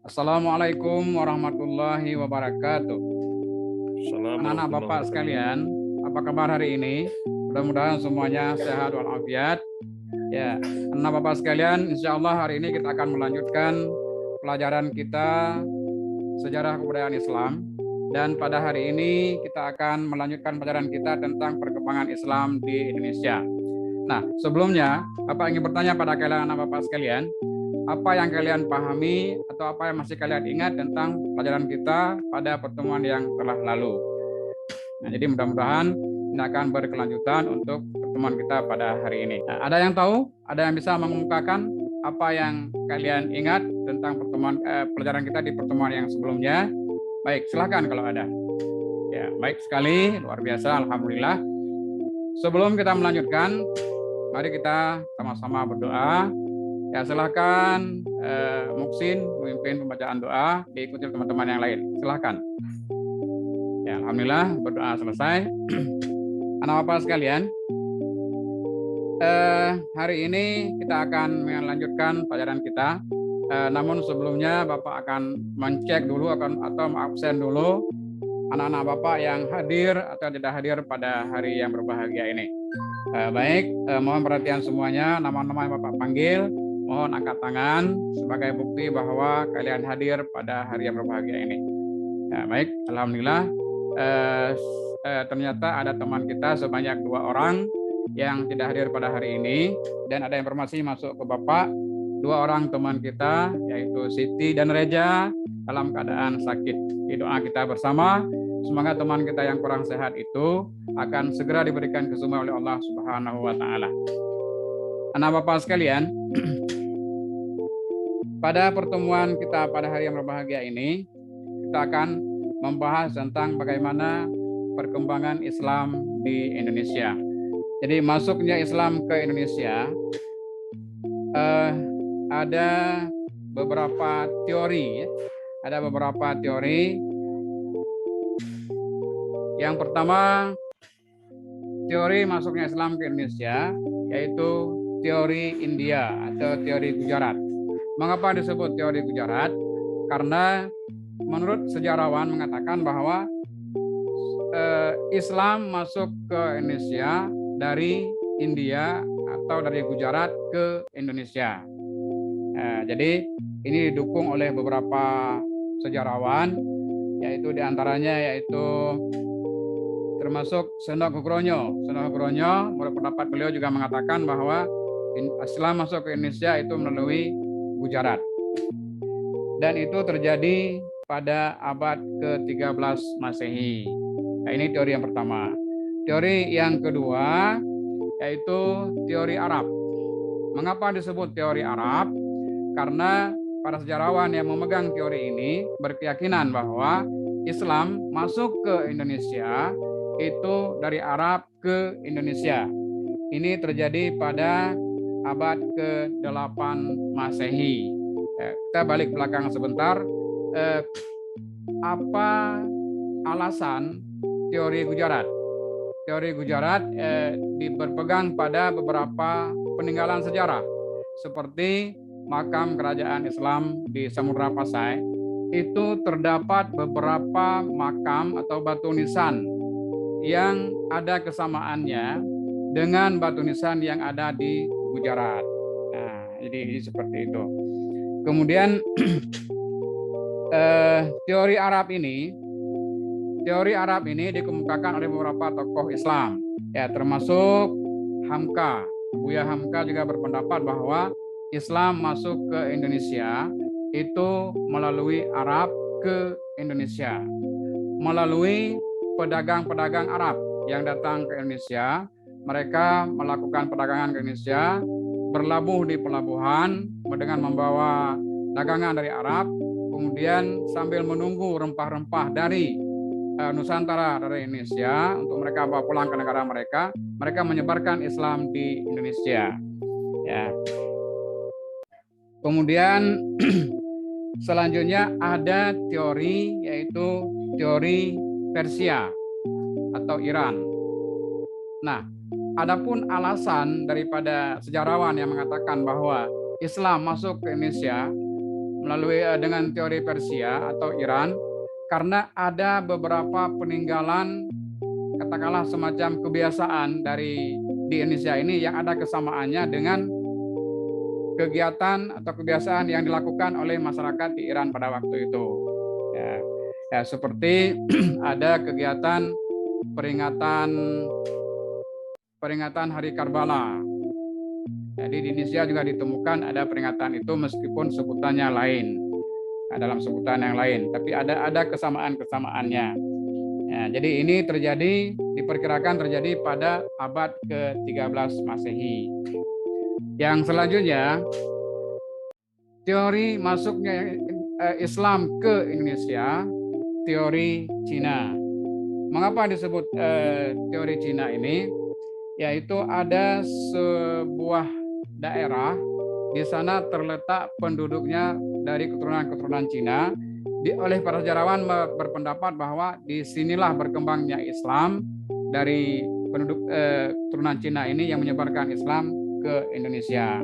Assalamualaikum warahmatullahi wabarakatuh. Assalamualaikum Anak-anak Bapak warahmatullahi sekalian, apa kabar hari ini? Mudah-mudahan semuanya sehat walafiat. Ya, anak Bapak sekalian, insya Allah hari ini kita akan melanjutkan pelajaran kita sejarah kebudayaan Islam. Dan pada hari ini kita akan melanjutkan pelajaran kita tentang perkembangan Islam di Indonesia. Nah, sebelumnya Bapak ingin bertanya pada kalian anak Bapak sekalian, apa yang kalian pahami atau apa yang masih kalian ingat tentang pelajaran kita pada pertemuan yang telah lalu. Nah, jadi mudah-mudahan ini akan berkelanjutan untuk pertemuan kita pada hari ini. Nah, ada yang tahu? Ada yang bisa mengemukakan apa yang kalian ingat tentang pelajaran kita di pertemuan yang sebelumnya? Baik, silakan kalau ada. Ya, baik sekali, luar biasa, alhamdulillah. Sebelum kita melanjutkan, mari kita sama-sama berdoa. Ya, silakan Muksin memimpin pembacaan doa, diikuti teman-teman yang lain. Silakan. Ya, alhamdulillah berdoa selesai. Anak Bapak sekalian, hari ini kita akan melanjutkan pelajaran kita. Namun sebelumnya Bapak akan mencek dulu atau absen dulu anak-anak Bapak yang hadir atau tidak hadir pada hari yang berbahagia ini. Baik, mohon perhatian semuanya. Nama-nama yang Bapak panggil, mohon angkat tangan sebagai bukti bahwa kalian hadir pada hari yang berbahagia ini. Ya, baik, alhamdulillah. Ternyata ada teman kita sebanyak 2 orang yang tidak hadir pada hari ini, dan ada informasi masuk ke Bapak, 2 orang teman kita yaitu Siti dan Reja dalam keadaan sakit. Di doa kita bersama, semoga teman kita yang kurang sehat itu akan segera diberikan kesembuhan oleh Allah Subhanahu wa taala. Anak Bapak sekalian, pada pertemuan kita pada hari yang berbahagia ini, kita akan membahas tentang bagaimana perkembangan Islam di Indonesia. Jadi masuknya Islam ke Indonesia, ada beberapa teori, ya. Ada beberapa teori. Yang pertama, teori masuknya Islam ke Indonesia, yaitu teori India atau teori Gujarat. Mengapa disebut teori Gujarat? Karena menurut sejarawan mengatakan bahwa Islam masuk ke Indonesia dari India atau dari Gujarat ke Indonesia. Jadi ini didukung oleh beberapa sejarawan, yaitu diantaranya termasuk Seno Hugronyo. Seno Hugronyo, menurut pendapat beliau juga mengatakan bahwa Islam masuk ke Indonesia itu melalui Gujarat. Dan itu terjadi pada abad ke-13 Masehi. Nah, ini teori yang pertama. Teori yang kedua yaitu teori Arab. Mengapa disebut teori Arab? Karena para sejarawan yang memegang teori ini berkeyakinan bahwa Islam masuk ke Indonesia itu dari Arab ke Indonesia. Ini terjadi pada abad ke-8 Masehi. Kita balik belakang sebentar. Apa alasan teori Gujarat? Teori Gujarat berpegang pada beberapa peninggalan sejarah, seperti makam kerajaan Islam di Samudra Pasai. Itu terdapat beberapa makam atau batu nisan yang ada kesamaannya dengan batu nisan yang ada di Gujarat. Nah, jadi seperti itu. Kemudian teori Arab ini dikemukakan oleh beberapa tokoh Islam, ya, termasuk Hamka. Buya Hamka juga berpendapat bahwa Islam masuk ke Indonesia itu melalui Arab ke Indonesia, melalui pedagang-pedagang Arab yang datang ke Indonesia. Mereka melakukan perdagangan ke Indonesia, berlabuh di pelabuhan dengan membawa dagangan dari Arab, kemudian sambil menunggu rempah-rempah dari Nusantara, dari Indonesia untuk mereka bawa pulang ke negara mereka, mereka menyebarkan Islam di Indonesia. Ya. Kemudian selanjutnya ada teori, yaitu teori Persia atau Iran. Nah, adapun alasan daripada sejarawan yang mengatakan bahwa Islam masuk ke Indonesia melalui dengan teori Persia atau Iran, karena ada beberapa peninggalan, katakanlah semacam kebiasaan di Indonesia ini yang ada kesamaannya dengan kegiatan atau kebiasaan yang dilakukan oleh masyarakat di Iran pada waktu itu. Ya, seperti ada kegiatan peringatan Hari Karbala. Jadi di Indonesia juga ditemukan ada peringatan itu meskipun sebutannya lain, dalam sebutan yang lain, tapi ada kesamaan-kesamaannya. Ya, jadi ini diperkirakan terjadi pada abad ke-13 Masehi. Yang selanjutnya, teori masuknya Islam ke Indonesia, teori Cina. Mengapa disebut teori Cina ini? Yaitu ada sebuah daerah, di sana terletak penduduknya dari keturunan-keturunan Cina. Oleh para sejarawan berpendapat bahwa disinilah berkembangnya Islam dari penduduk keturunan Cina ini yang menyebarkan Islam ke Indonesia.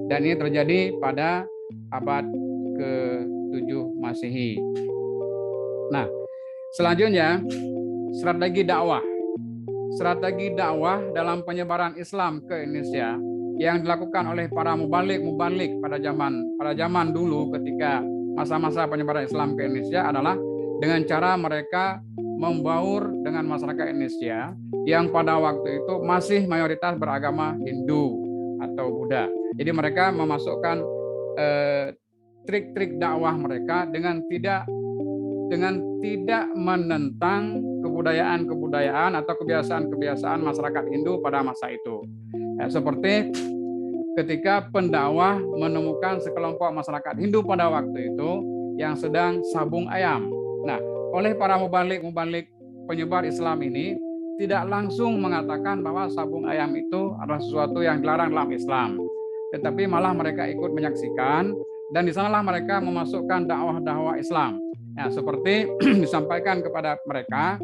Dan ini terjadi pada abad ke-7 Masehi. Nah, selanjutnya strategi dakwah dalam penyebaran Islam ke Indonesia yang dilakukan oleh para mubalik pada zaman dulu ketika masa-masa penyebaran Islam ke Indonesia adalah dengan cara mereka membaur dengan masyarakat Indonesia yang pada waktu itu masih mayoritas beragama Hindu atau Buddha. Jadi mereka memasukkan trik-trik dakwah mereka dengan tidak menentang kebudayaan atau kebiasaan masyarakat Hindu pada masa itu. Ya, seperti ketika pendakwah menemukan sekelompok masyarakat Hindu pada waktu itu yang sedang sabung ayam. Nah, oleh para mubalik penyebar Islam ini tidak langsung mengatakan bahwa sabung ayam itu adalah sesuatu yang dilarang dalam Islam, tetapi malah mereka ikut menyaksikan, dan di sanalah mereka memasukkan dakwah Islam. Ya, seperti disampaikan kepada mereka,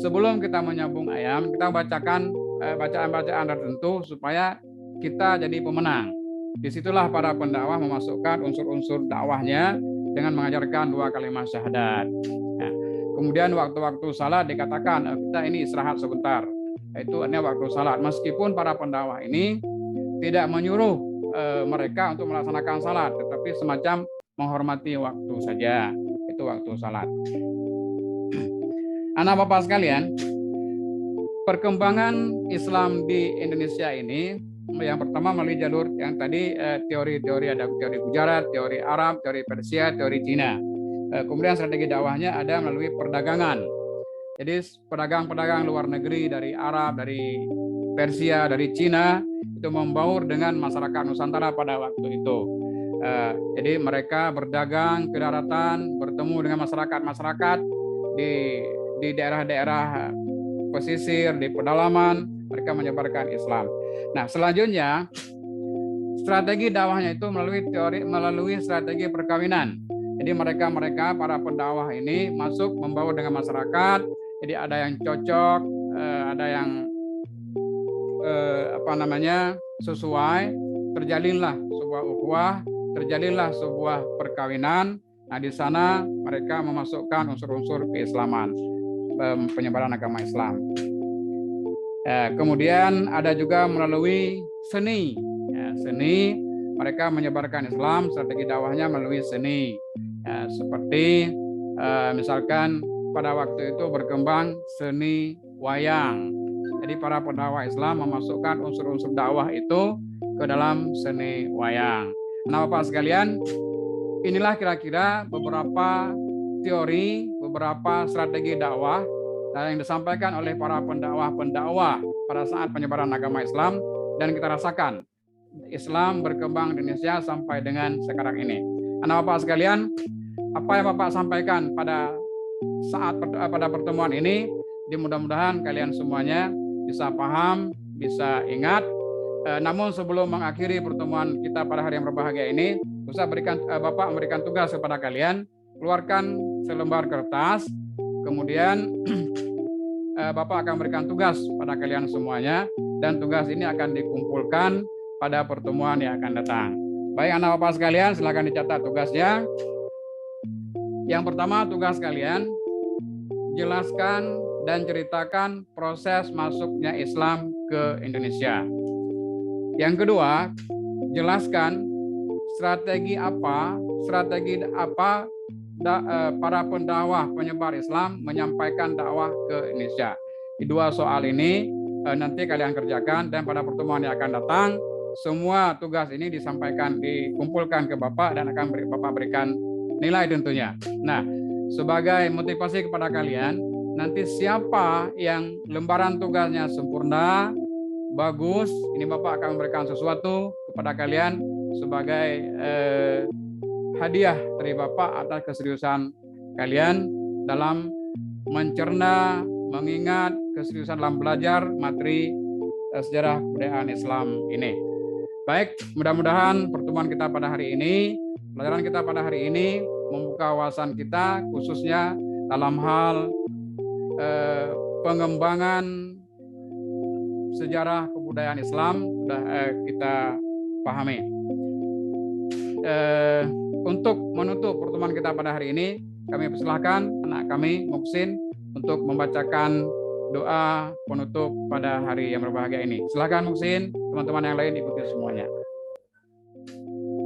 sebelum kita menyambung ayam, kita bacakan bacaan-bacaan tertentu supaya kita jadi pemenang. Disitulah para pendakwah memasukkan unsur-unsur dakwahnya dengan mengajarkan 2 kalimat syahadat. Ya. Kemudian waktu-waktu salat dikatakan kita ini istirahat sebentar. Itu artinya waktu salat. Meskipun para pendakwah ini tidak menyuruh mereka untuk melaksanakan salat, tetapi semacam menghormati waktu saja. Itu waktu salat. Anak bapak sekalian, perkembangan Islam di Indonesia ini yang pertama melalui jalur yang tadi teori-teori, ada teori Gujarat, teori Arab, teori Persia, teori Cina. Kemudian strategi dakwahnya ada melalui perdagangan. Jadi pedagang-pedagang luar negeri dari Arab, dari Persia, dari Cina itu membaur dengan masyarakat Nusantara pada waktu itu. Jadi mereka berdagang ke daratan, bertemu dengan masyarakat di daerah-daerah pesisir, di pedalaman, mereka menyebarkan Islam. Nah, selanjutnya strategi dakwahnya itu melalui strategi perkawinan. Jadi mereka para pendakwah ini masuk membaur dengan masyarakat. Jadi ada yang cocok, ada yang sesuai, terjalinlah sebuah ukhuwah, terjalinlah sebuah perkawinan. Nah, di sana mereka memasukkan unsur-unsur keislaman, penyebaran agama Islam. Kemudian ada juga melalui seni. Seni, mereka menyebarkan Islam, strategi dakwahnya melalui seni. Seperti misalkan pada waktu itu berkembang seni wayang. Jadi para pendakwah Islam memasukkan unsur-unsur dakwah itu ke dalam seni wayang. Nah, Bapak sekalian, inilah kira-kira beberapa teori, beberapa strategi dakwah yang disampaikan oleh para pendakwah pada saat penyebaran agama Islam, dan kita rasakan Islam berkembang di Indonesia sampai dengan sekarang ini. Anak Bapak sekalian, apa yang Bapak sampaikan pada pertemuan ini, mudah-mudahan kalian semuanya bisa paham, bisa ingat. Namun sebelum mengakhiri pertemuan kita pada hari yang berbahagia ini, Bapak memberikan tugas kepada kalian, keluarkan selembar kertas, kemudian Bapak akan memberikan tugas pada kalian semuanya, dan tugas ini akan dikumpulkan pada pertemuan yang akan datang. Baik anak bapak sekalian, silakan dicatat tugasnya. Yang pertama tugas kalian, jelaskan dan ceritakan proses masuknya Islam ke Indonesia. Yang kedua, jelaskan strategi apa para pendakwah penyebar Islam menyampaikan dakwah ke Indonesia. Di dua soal ini nanti kalian kerjakan, dan pada pertemuan yang akan datang semua tugas ini dikumpulkan ke Bapak dan akan Bapak berikan nilai tentunya. Nah, sebagai motivasi kepada kalian, nanti siapa yang lembaran tugasnya sempurna, bagus, ini Bapak akan memberikan sesuatu kepada kalian sebagai hadiah dari Bapak atas keseriusan kalian dalam mencerna, mengingat keseriusan dalam belajar materi sejarah kebudayaan Islam ini. Baik, mudah-mudahan pertemuan kita pada hari ini, pelajaran kita pada hari ini membuka wawasan kita khususnya dalam hal pengembangan sejarah kebudayaan Islam sudah kita pahami. Untuk menutup pertemuan kita pada hari ini, kami persilahkan anak kami Muksin untuk membacakan doa penutup pada hari yang berbahagia ini. Silakan Muksin, teman-teman yang lain ikuti semuanya.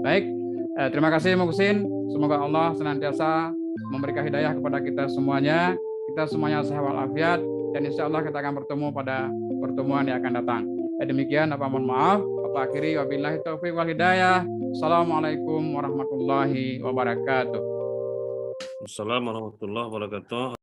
Baik, terima kasih Muksin. Semoga Allah senantiasa memberikan hidayah kepada kita semuanya. Kita semuanya sehat walafiat, dan insya Allah kita akan bertemu pada pertemuan yang akan datang. Demikian, apa mohon maaf. Apa akhiri, wabillahi taufiq wal hidayah. Assalamualaikum warahmatullahi wabarakatuh. Assalamualaikum warahmatullahi wabarakatuh.